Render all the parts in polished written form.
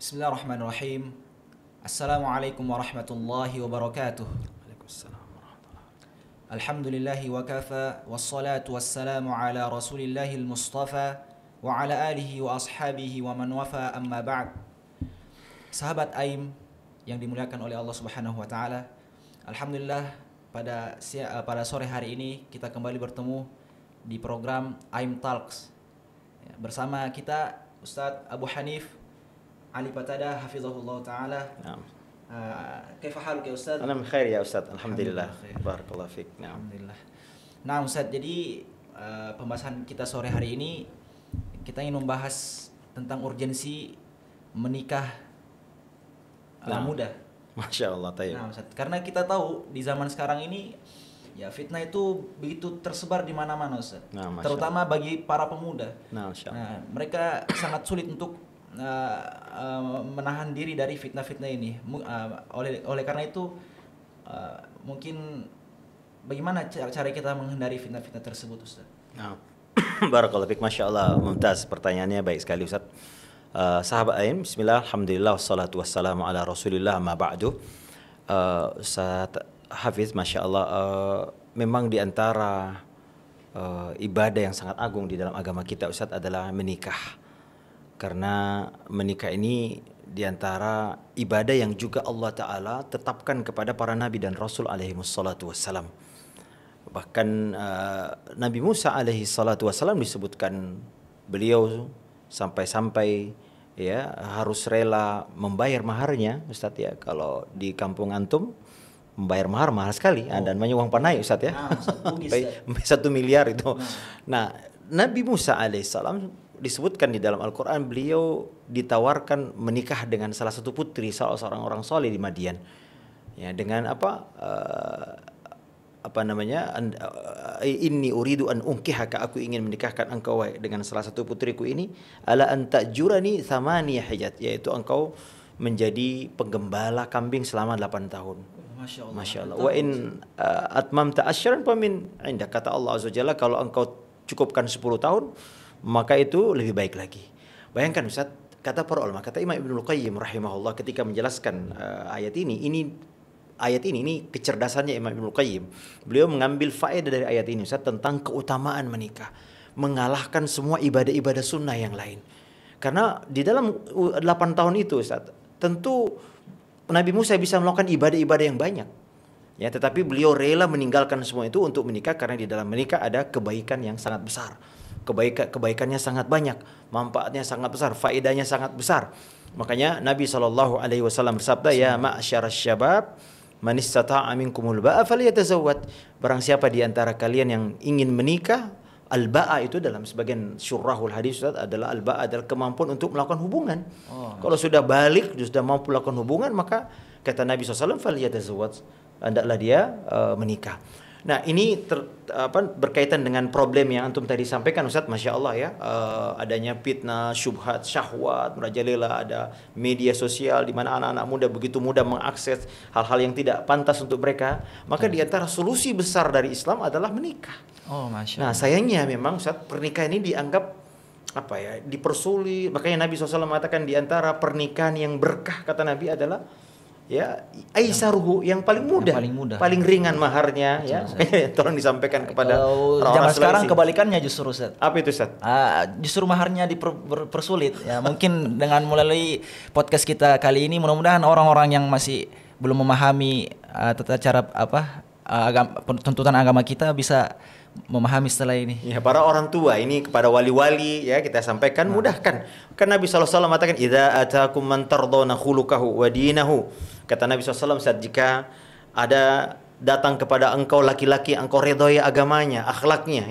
Bismillahirrahmanirrahim. Assalamualaikum warahmatullahi wabarakatuh. Waalaikumsalam warahmatullahi wabarakatuh. Alhamdulillahi wa kafa, wassalatu wassalamu ala rasulillahil mustafa wa ala alihi wa ashabihi wa man wafa, amma ba'd. Sahabat AIM yang dimuliakan oleh Allah Subhanahu wa taala. Alhamdulillah pada sore hari ini kita kembali bertemu di program AIM Talks. Bersama kita Ustadz Abu Hanif Ali Patada hafizahullah taala. Naam. Kaifa haluka ya Ustaz? Ana bikhair ya Ustaz. Alhamdulillah. Alhamdulillah. Barakallahu fik. Naam. Alhamdulillah. Nah Ustaz, jadi pembahasan kita sore hari ini kita ingin membahas tentang urgensi menikah muda. Masya Allah, tayyib. Nah Ustaz, karena kita tahu di zaman sekarang ini ya fitnah itu begitu tersebar di mana-mana Ustaz. Nah, Masya Terutama bagi para pemuda. Nah, Masya Allah. Nah, mereka sangat sulit untuk menahan diri dari fitnah-fitnah ini. Oleh karena itu mungkin bagaimana cara kita menghindari fitnah-fitnah tersebut Ustaz? Nah. Barakallahu fik. Masya Allah, mumtaz, pertanyaannya baik sekali Ustaz. Sahabat AIM, bismillah, alhamdulillah, wassalatu wassalamu ala rasulillah, ma ba'du. Ustaz Hafiz, Masya Allah, memang di antara ibadah yang sangat agung di dalam agama kita Ustaz adalah menikah. Karena menikah ini diantara ibadah yang juga Allah Ta'ala tetapkan kepada para nabi dan rasul alaihi wassalatu wassalam. Bahkan Nabi Musa alaihi salatu wassalam disebutkan beliau sampai-sampai ya harus rela membayar maharnya Ustaz ya. Kalau di kampung antum membayar mahal sekali, dan banyak uang panai Ustaz ya. Sampai 1 miliar itu. Nah, Nabi Musa alaihissalam disebutkan di dalam Al-Quran beliau ditawarkan menikah dengan salah satu putri seorang orang soleh di Madian. Ya, dengan apa namanya? Inni uridu an unkihaka, aku ingin menikahkan engkau dengan salah satu putriku ini, ala an ta'jurani thamaniya hijat, yaitu engkau menjadi penggembala kambing selama 8 tahun. Masya Allah. Wa in atmamta asyran famin indah, kata Allah Azza Jalla, kalau engkau cukupkan 10 tahun maka itu lebih baik lagi. Bayangkan Ustaz, kata para ulama, kata Imam Ibnul Qayyim rahimahullah ketika menjelaskan ayat ini kecerdasannya Imam Ibnul Qayyim. Beliau mengambil faedah dari ayat ini Ustaz tentang keutamaan menikah, mengalahkan semua ibadah-ibadah sunnah yang lain. Karena di dalam 8 tahun itu Ustaz, tentu Nabi Musa bisa melakukan ibadah-ibadah yang banyak. Ya, tetapi beliau rela meninggalkan semua itu untuk menikah karena di dalam menikah ada kebaikan yang sangat besar. Kebaikannya sangat banyak, manfaatnya sangat besar, faedahnya sangat besar. Makanya Nabi SAW bersabda, ya ma'asyaras syabab, man istata'a minkumul ba'a falyatazawwad. Barang siapa di antara kalian yang ingin menikah, al-ba'a itu dalam sebagian syurahul hadis adalah al-ba'a adalah kemampuan untuk melakukan hubungan. Kalau sudah balik, sudah mampu melakukan hubungan, maka kata Nabi SAW, falyatazawwad, hendaklah dia menikah. Nah, ini berkaitan dengan problem yang antum tadi sampaikan Ustaz, Masya Allah ya, adanya fitnah, syubhat, syahwat, merajalela, ada media sosial di mana anak-anak muda begitu mudah mengakses hal-hal yang tidak pantas untuk mereka. Maka di antara solusi besar dari Islam adalah menikah. Masya Allah. Nah, sayangnya memang Ustaz, pernikahan ini dianggap dipersulit. Makanya Nabi SAW mengatakan di antara pernikahan yang berkah, kata Nabi, adalah ya aisaruhu, yang paling mudah, paling ringan maharnya. Ya, tolong disampaikan kepada orang sekarang kebalikannya justru Ustaz. Apa itu Ustaz? Justru maharnya dipersulit. Ya, mungkin dengan melalui podcast kita kali ini mudah-mudahan orang-orang yang masih belum memahami tata cara tuntutan agama kita bisa memahami setelah ini. Ya, para orang tua ini kepada wali-wali ya kita sampaikan, mudahkan. Kan Nabi SAW mengatakan, idza atakum man tardawna khuluquhu wa dinahu. Kata Nabi SAW, saat jika ada datang kepada engkau laki-laki engkau redhoi agamanya, akhlaknya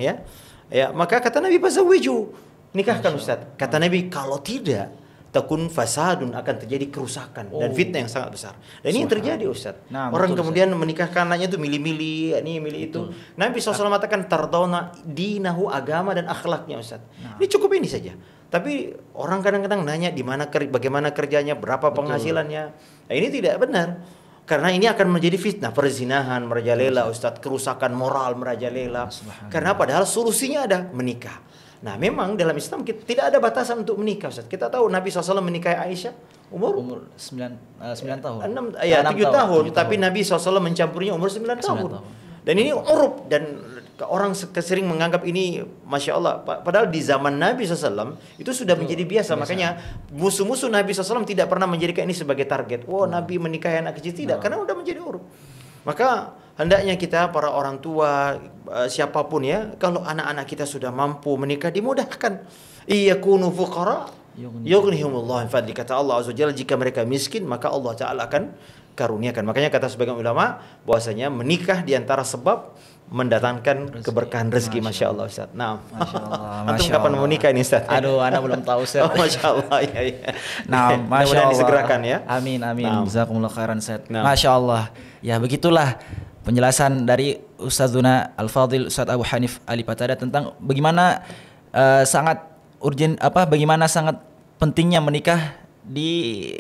ya, maka kata Nabi fazawwiju, nikahkan Ustaz. Kata Nabi, kalau tidak takun fasadun, akan terjadi kerusakan dan fitnah yang sangat besar. Dan ini yang terjadi Ustaz. Orang kemudian menikahkan anaknya itu milih-milih, ini milih itu. Nabi SAW mengatakan tardawna dinahu, agama dan akhlaknya Ustaz. Ini cukup ini saja. Tapi orang kadang-kadang nanya bagaimana kerjanya, berapa penghasilannya. Nah, ini tidak benar. Karena ini akan menjadi fitnah, perzinahan merajalela Ustaz, kerusakan moral merajalela. Karena padahal solusinya ada menikah. Nah, memang dalam Islam kita tidak ada batasan untuk menikah Ustaz. Kita tahu Nabi SAW menikahi Aisyah Umur 9 tahun. 7 tahun, tapi Nabi SAW mencampurnya umur 9 tahun. Dan ini uruf, dan orang sering menganggap ini Masya Allah. Padahal di zaman Nabi SAW itu sudah menjadi biasa. Makanya musuh-musuh Nabi SAW tidak pernah menjadikan ini sebagai target. Nabi menikahi anak kecil, tidak, karena udah menjadi uruf. Maka hendaknya kita para orang tua, siapapun ya, kalau anak-anak kita sudah mampu menikah, dimudahkan. Iyakunu fuqara yughnihumullah min fadli, kata Allah Azza wa Jalla, jika mereka miskin maka Allah Ta'ala akan karuniakan. Makanya kata sebagian ulama bahwasanya menikah di antara sebab mendatangkan keberkahan rezeki. Masya Allah Ustaz. Nah, Masya Allah. Antum kapan mau menikah ini Ustaz? Aduh, Anda belum tahu Ustaz. Masya Allah. Ya. Nah, Masya Allah. Disegerakan ya. Amin. Jazakumullah khairan Ustaz. Masya Allah. Ya begitulah penjelasan dari Ustazuna Al-Fadil Ustaz Abu Hanif Ali Patada tentang bagaimana sangat urgent, bagaimana sangat pentingnya menikah di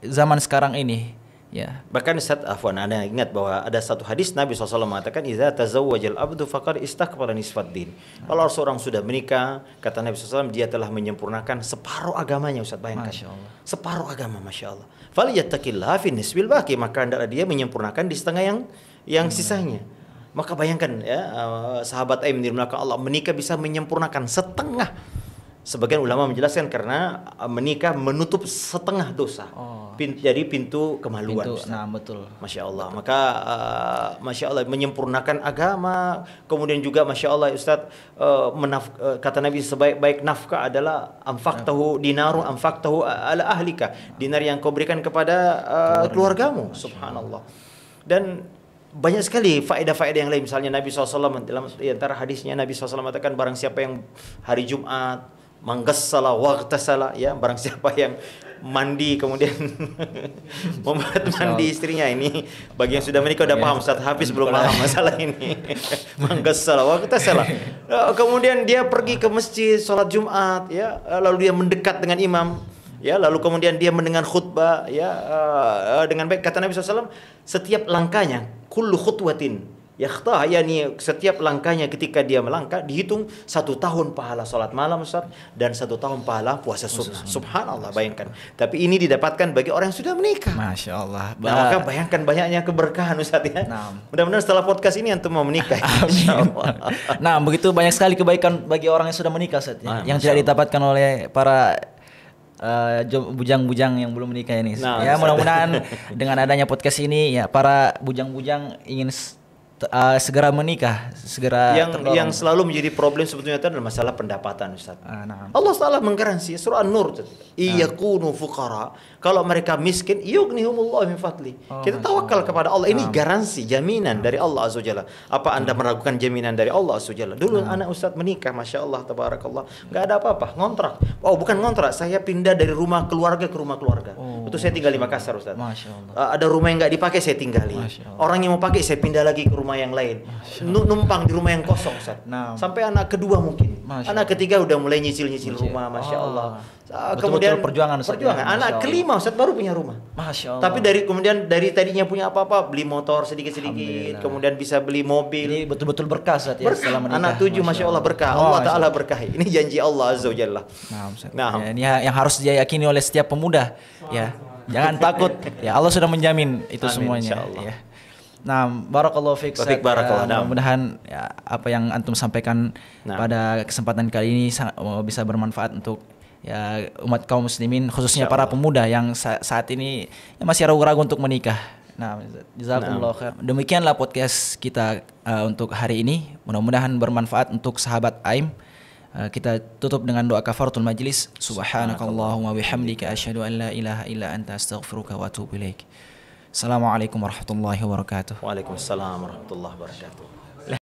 zaman sekarang ini. Ya. Bahkan Ustaz, Anda ingat bahwa ada satu hadis Nabi SAW mengatakan, "Idza tazawwajal abdu faqad istakmala nisfad din." Kalau seorang sudah menikah, kata Nabi SAW, dia telah menyempurnakan separuh agamanya. Ustaz, bayangkan. Masya Allah. Separuh agama, Masya Allah. Falyattaqillah fi nisbil baqi, maka hendaklah dia menyempurnakan di setengah yang sisanya. Maka bayangkan ya, sahabat Aim dirahmati Allah, menikah bisa menyempurnakan setengah. Sebagian ulama menjelaskan karena menikah menutup setengah dosa. Jadi pintu kemaluan. Nah, betul. Masya Allah. Maka Masya Allah menyempurnakan agama. Kemudian juga Masya Allah Ustaz, kata Nabi sebaik-baik nafkah adalah anfaqtahu dinaru anfaqtahu ala ahlika. Dinar yang kau berikan kepada keluargamu. Subhanallah. Dan banyak sekali faedah-faedah yang lain. Misalnya Nabi SAW dalam di antara hadisnya, Nabi SAW mengatakan, barang siapa yang hari Jumat manggassala waghtasala, ya, barang siapa yang mandi kemudian membuat mandi istrinya. Ini bagi yang sudah menikah udah paham, Ustaz Hafiz belum paham masalah ini. Manggassala waghtasala, kemudian dia pergi ke masjid sholat Jumat, ya, lalu dia mendekat dengan imam, ya, lalu kemudian dia mendengar khutbah, ya, dengan baik. Kata Nabi SAW, setiap langkahnya, kullu khutwatin yakhtah, yakni setiap langkahnya ketika dia melangkah dihitung 1 tahun pahala salat malam, Ustaz, dan 1 tahun pahala puasa sunnah. Subhanallah, bayangkan. Tapi ini didapatkan bagi orang yang sudah menikah. Masya Allah. Nah, maka bayangkan banyaknya keberkahan, Ustaz, ya. Mudah-mudahan setelah podcast ini antum mau menikah. Nah, begitu banyak sekali kebaikan bagi orang yang sudah menikah, Ustaz, ya, yang tidak didapatkan oleh para bujang-bujang yang belum menikah ini. Ya, mudah-mudahan dengan adanya podcast ini, ya, para bujang-bujang ingin segera menikah, segera yang selalu menjadi problem sebetulnya itu adalah masalah pendapatan, Ustaz. Allah Taala menggaransi surah An-Nur, iyakunu fuqara, kalau mereka miskin, yughnihumullah min fadli. Kita tawakal kepada Allah. Ini garansi, jaminan dari Allah Azza Jalla. Apa Anda meragukan jaminan dari Allah Azza Jalla? Dulu anak Ustaz menikah, Masya Allah, tabarakallah, nggak ada apa-apa, ngontrak. Bukan ngontrak, saya pindah dari rumah keluarga ke rumah keluarga. Itu saya tinggal di Makassar, Ustaz. Ada rumah yang nggak dipakai, saya tinggali. Orang yang mau pakai, saya pindah lagi ke rumah yang lain. Numpang di rumah yang kosong, Ustaz. Sampai anak kedua mungkin. Anak ketiga udah mulai nyicil-nyicil rumah, Masya Allah. Kemudian perjuangan. Anak kelima, Ustaz, baru punya rumah. Masya Allah. Tapi dari tadinya punya apa-apa, beli motor sedikit-sedikit, kemudian bisa beli mobil. Ini betul-betul berkah, Ustaz, ya, setelah menikah. Anak 7, Masya Allah, berkah. Allah Ta'ala berkahi. Ini janji Allah Azza wa Jalla. Ya, ini yang harus diyakini oleh setiap pemuda, ya. Jangan takut, ya, Allah sudah menjamin itu semuanya, ya. Nah, barakallahu fiik. Mudah-mudahan ya, apa yang antum sampaikan pada kesempatan kali ini bisa bermanfaat untuk ya umat kaum muslimin, khususnya para pemuda yang saat ini ya, masih ragu-ragu untuk menikah. Nah, jazakumullah khair. Demikianlah podcast kita untuk hari ini. Mudah-mudahan bermanfaat untuk sahabat Aim. Kita tutup dengan doa kafaratul majlis. Subhanakallahumma bihamdika asyhadu an la ilaha illa anta astaghfiruka wa atubu ilaik. Assalamualaikum warahmatullahi wabarakatuh. Waalaikumsalam warahmatullahi wabarakatuh.